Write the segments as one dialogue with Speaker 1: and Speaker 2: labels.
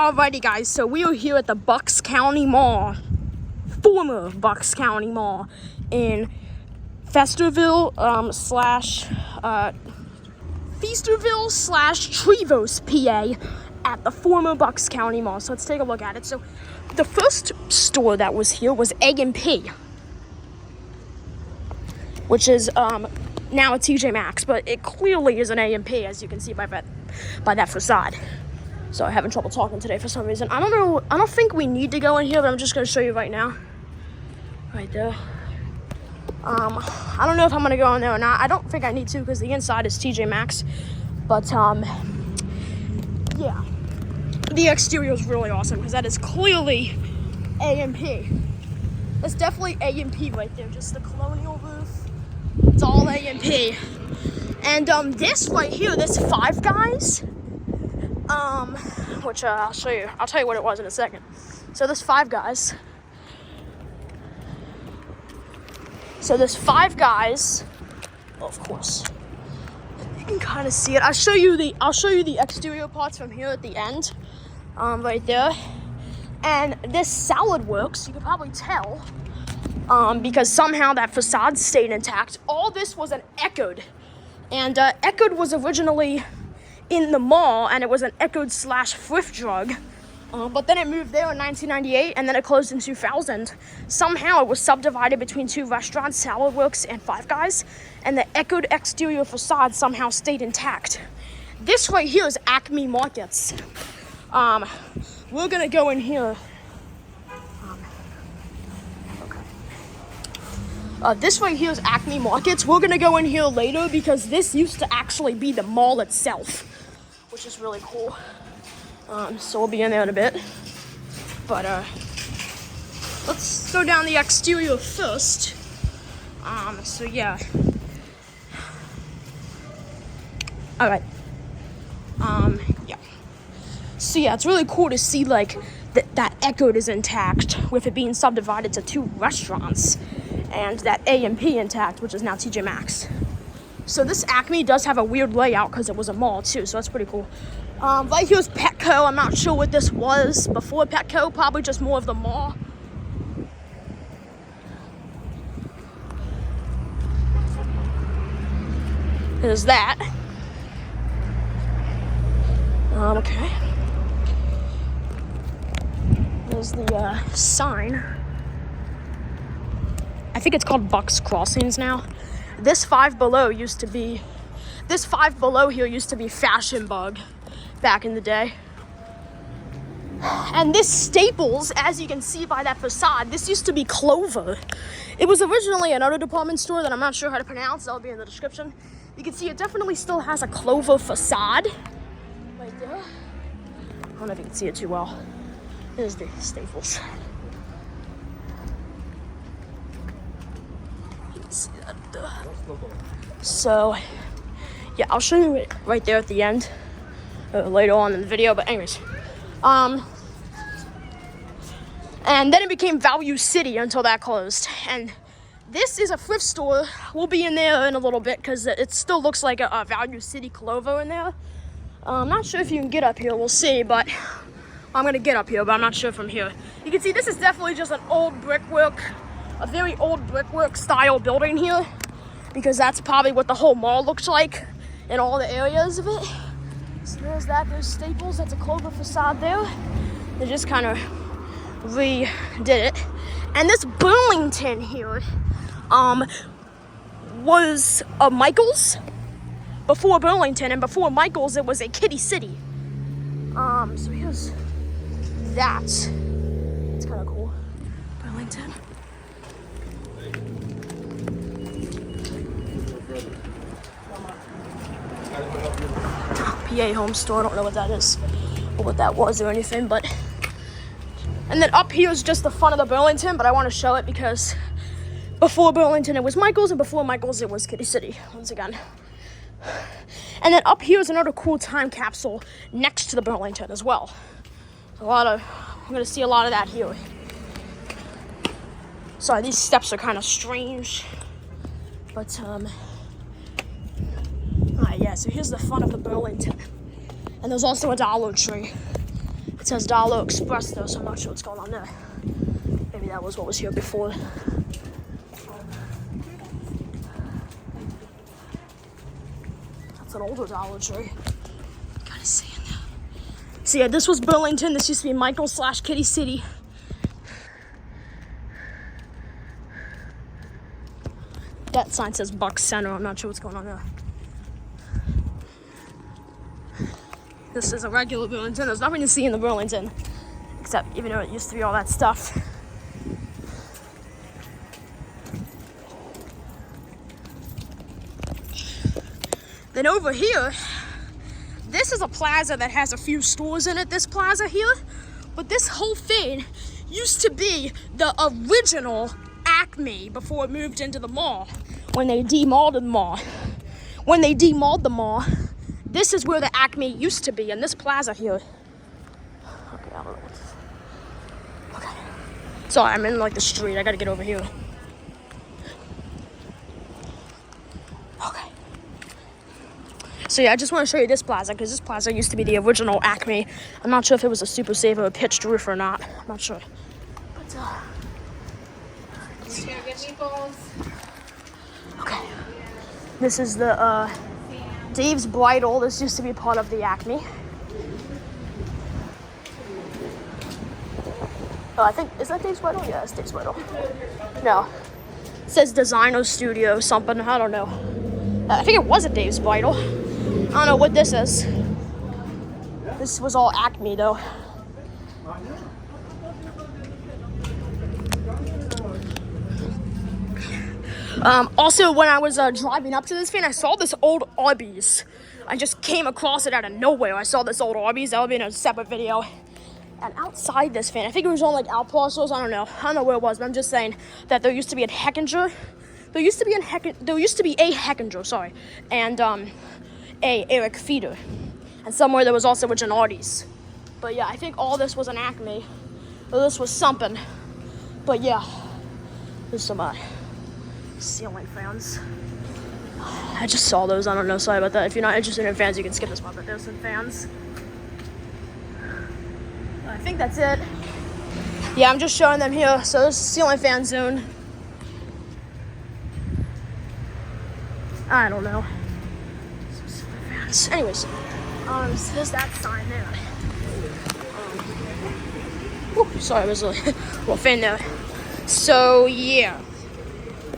Speaker 1: Alrighty guys, so we are here at the Bucks County Mall, former Bucks County Mall in Feasterville/Trevose, PA, at the former Bucks County Mall. So let's take a look at it. So the first store that was here was A&P, which is now a TJ Maxx, but it clearly is an A&P, as you can see by that facade. So I'm having trouble talking today for some reason. I don't know, I don't think we need to go in here, but I'm just gonna show you right now. Right there. I don't know if I'm gonna go in there or not. I don't think I need to because the inside is TJ Maxx. But yeah. The exterior is really awesome because that is clearly A&P. That's definitely A&P right there. Just the Colonial Roof. It's all A&P. And this right here, this Five Guys, which I'll show you. I'll tell you what it was in a second. So this Five Guys. Oh, of course. You can kind of see it. I'll show you the exterior parts from here at the end. Right there. And this Salad Works, you can probably tell, because somehow that facade stayed intact. All this was an Echoed. And Echoed was originally in the mall, and it was an Echoed/thrift drug. But then it moved there in 1998, and then it closed in 2000. Somehow it was subdivided between two restaurants, Salad Works and Five Guys, and the Echoed exterior facade somehow stayed intact. This right here is A&P Markets. We're gonna go in here. This right here is A&P Markets. We're gonna go in here later because this used to actually be the mall itself, which is really cool. So we'll be in there in a bit. But let's go down the exterior first. So yeah. Alright. Yeah. So yeah, it's really cool to see like that Echoed is intact with it being subdivided to two restaurants, and that A&P intact, which is now TJ Maxx. So this A&P does have a weird layout because it was a mall too, so that's pretty cool. Right here's Petco. I'm not sure what this was before Petco, probably just more of the mall. There's that. Okay. There's the sign. I think it's called Bucks Crossings now. This Five Below here used to be Fashion Bug back in the day. And this Staples, as you can see by that facade, this used to be Clover. It was originally another department store that I'm not sure how to pronounce. That'll be in the description. You can see it definitely still has a Clover facade right there. I don't know if you can see it too well. There's the Staples. You can see that. So, yeah, I'll show you it right there at the end. Later on in the video, but anyways, and then it became Value City until that closed. And this is a thrift store. We'll be in there in a little bit because it still looks like a Value City Clover in there. I'm not sure if you can get up here. We'll see, but I'm gonna get up here, but I'm not sure from here. You can see this is definitely just an old brickwork, a very old brickwork style building here, because that's probably what the whole mall looks like in all the areas of it. So there's that, there's Staples, that's a Clover facade there. They just kind of redid it. And this Burlington here was a Michael's before Burlington, and before Michael's it was a Kitty City. So here's that. It's kind of cool. Burlington. PA Home Store, I don't know what that is or what that was or anything, but and then up here is just the front of the Burlington, but I want to show it because before Burlington it was Michael's, and before Michael's it was Kitty City once again. And then up here is another cool time capsule next to the Burlington as well. I'm gonna see a lot of that here. Sorry, these steps are kind of strange, but alright, yeah, so here's the front of the Burlington. And there's also a Dollar Tree. It says Dollar Express though, so I'm not sure what's going on there. Maybe that was what was here before. That's an older Dollar Tree. Gotta see in there. So yeah, this was Burlington. This used to be Michael/Kitty City. That sign says Bucks Center. I'm not sure what's going on there. This is a regular Burlington. There's nothing to see in the Burlington, except even though it used to be all that stuff. Then over here, this is a plaza that has a few stores in it, this plaza here. But this whole thing used to be the original Acme before it moved into the mall. When they demalled the mall. When they demalled the mall, this is where the Acme used to be, in this plaza here. Okay, I don't know what this is. Okay. Sorry, I'm in like the street. I gotta get over here. Okay. So yeah, I just want to show you this plaza, because this plaza used to be the original Acme. I'm not sure if it was a super safe or a pitched roof or not. I'm not sure. But,
Speaker 2: you gonna get meatballs?
Speaker 1: Okay. This is the Dave's Bridal. This used to be part of the Acme. Oh, I think, is that Dave's Bridal? Yeah, it's Dave's Bridal. No. It says Designer Studio something. I don't know. I think it was a Dave's Bridal. I don't know what this is. This was all Acme though. Also, when I was driving up to this thing, I saw this old Arby's. I just came across it out of nowhere. I saw this old Arby's. That would be in a separate video. And outside this thing, I think it was on like Outparcels. I don't know where it was, but I'm just saying that there used to be a Heckinger. There used to be a Heckinger, sorry, and a Eric Feeder, and somewhere there was also a Gennardi's. But yeah, I think all this was an Acme, or this was something. But yeah, there's some ceiling fans. I just saw those. I don't know. Sorry about that. If you're not interested in fans, you can skip this one. But there's some fans. I think that's it. Yeah, I'm just showing them here. So there's a ceiling fan zone. I don't know. Anyways, so there's that sign there. Sorry, there's a little fan there. So yeah,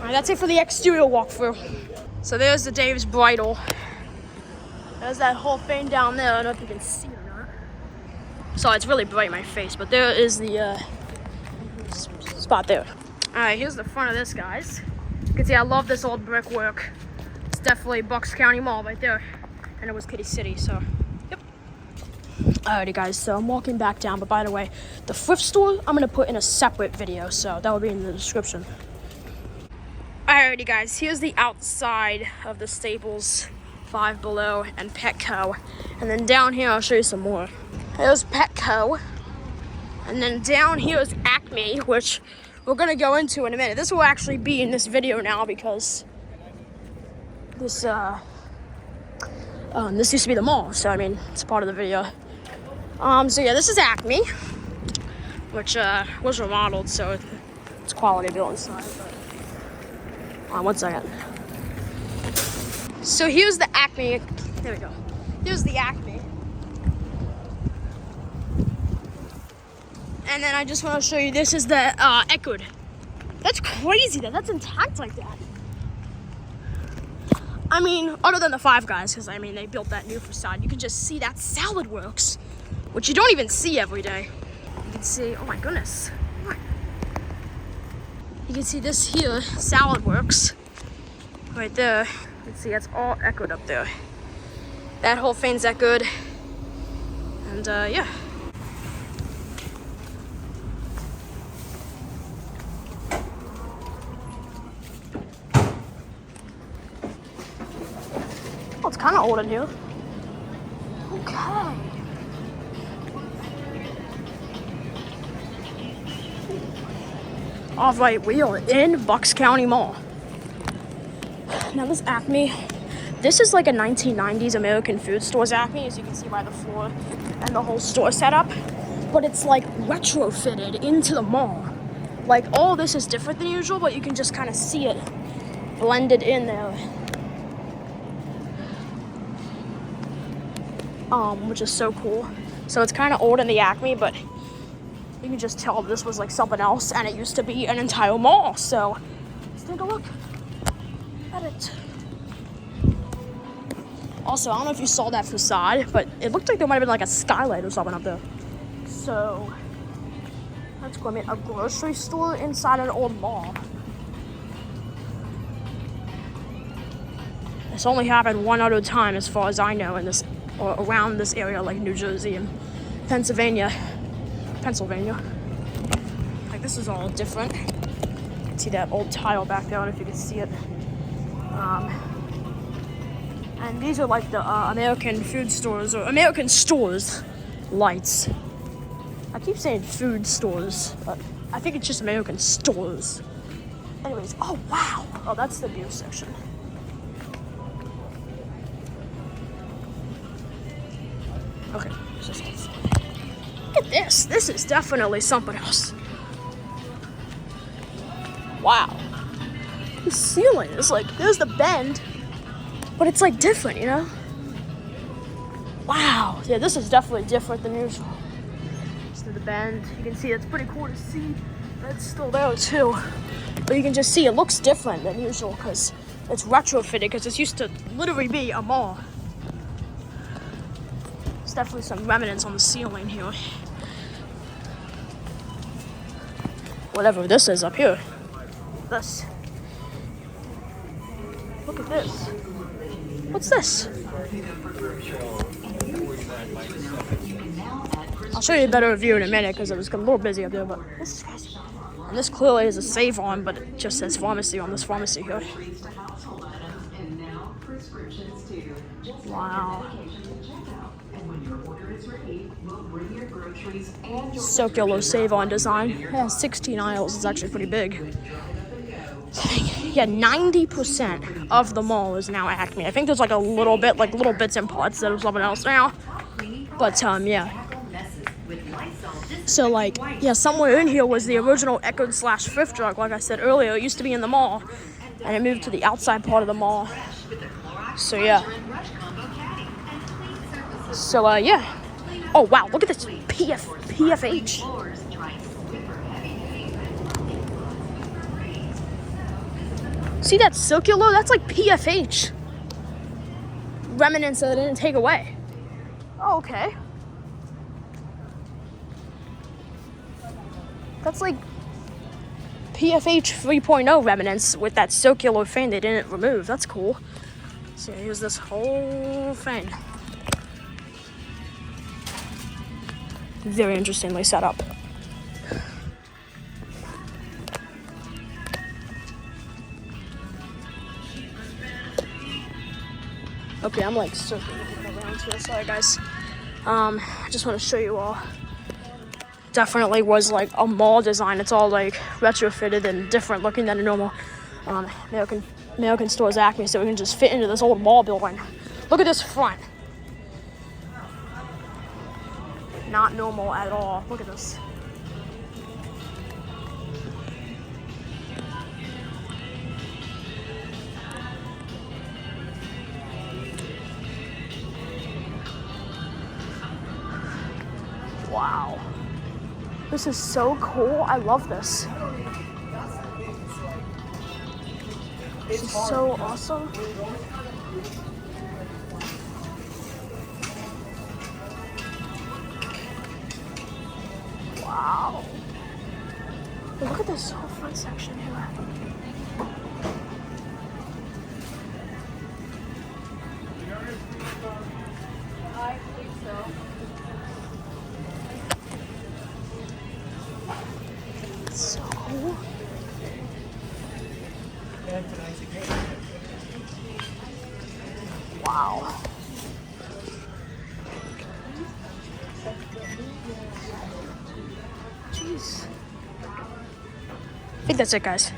Speaker 1: that's it for the exterior walkthrough. So there's the Dave's Bridal. There's that whole thing down there. I don't know if you can see it or not. Sorry, it's really bright in my face, but there is the spot there. All right, here's the front of this, guys. You can see I love this old brickwork. It's definitely Bucks County Mall right there. And it was Kitty City, so, yep. Alrighty, guys, so I'm walking back down, but by the way, the thrift store, I'm going to put in a separate video, so that will be in the description. Alrighty, guys, here's the outside of the Staples, Five Below, and Petco. And then down here, I'll show you some more. Here's Petco. And then down here is Acme, which we're going to go into in a minute. This will actually be in this video now, because this used to be the mall, so I mean, it's part of the video. So yeah, this is Acme, which was remodeled, so it's quality built inside. But, one second. So here's the Acme. There we go. Here's the Acme. And then I just want to show you, this is the Echoed. That's crazy that that's intact like that. I mean, other than the Five Guys, because I mean, they built that new facade. You can just see that Salad Works, which you don't even see every day. You can see, oh my goodness. What? You can see this here, Salad Works, right there. You can see it's all echoed up there. That whole thing's echoed. And yeah. Oh, it's kind of old in here. Okay. All right, we are in Bucks County Mall. Now this Acme, this is like a 1990s American food stores Acme, as you can see by the floor and the whole store setup. but it's like retrofitted into the mall. Like all this is different than usual, but you can just kind of see it blended in there. Which is so cool. So it's kind of old in the Acme, but you can just tell this was like something else, and it used to be an entire mall. So let's take a look at it. Also, I don't know if you saw that facade, but it looked like there might have been like a skylight or something up there. So that's cool. I mean, a grocery store inside an old mall. It's only happened one other time, as far as I know, in this or around this area, like New Jersey and Pennsylvania. Like this is all different. You can see that old tile back there, I don't know if you can see it. And these are like the American food stores or American stores lights. I keep saying food stores, but I think it's just American stores. Anyways, oh wow. Oh, that's the beer section. Okay, just look at this. This is definitely something else. Wow. The ceiling is like, there's the bend, but it's like different, you know? Wow. Yeah, this is definitely different than usual. So the bend, you can see it's pretty cool to see. It's still there too. But you can just see it looks different than usual because it's retrofitted, because it's used to literally be a mall. There's definitely some remnants on the ceiling here. Whatever this is up here. This. Look at this. What's this? I'll show you a better view in a minute because it was a little busy up there, but this is crazy. And this clearly is a save on, but it just says pharmacy on this pharmacy here. Wow. Circular save on design. Yeah, 16 aisles is actually pretty big. Yeah, 90% of the mall is now Acme. I think there's like a little bit, like little bits and parts that are something else now. But yeah. So like, yeah, somewhere in here was the original Eckerd/Thrift Drug. Like I said earlier, it used to be in the mall, and it moved to the outside part of the mall. So yeah. So yeah. Oh wow, look at this PFH. See that circular? That's like PFH. Remnants that they didn't take away. Oh, okay. That's like PFH 3.0 remnants with that circular thing they didn't remove. That's cool. So here's this whole thing. Very interestingly set up. Okay, I'm like circling around here. Sorry, guys. I just want to show you all. Definitely was like a mall design. It's all like retrofitted and different looking than a normal American stores Acme. So we can just fit into this old mall building. Look at this front. Not normal at all. Look at this. Wow. This is so cool. I love this. This is so awesome. Wow. Look at this whole front section here. I think so. It's so cool. Wow. Jeez. I think that's it, guys.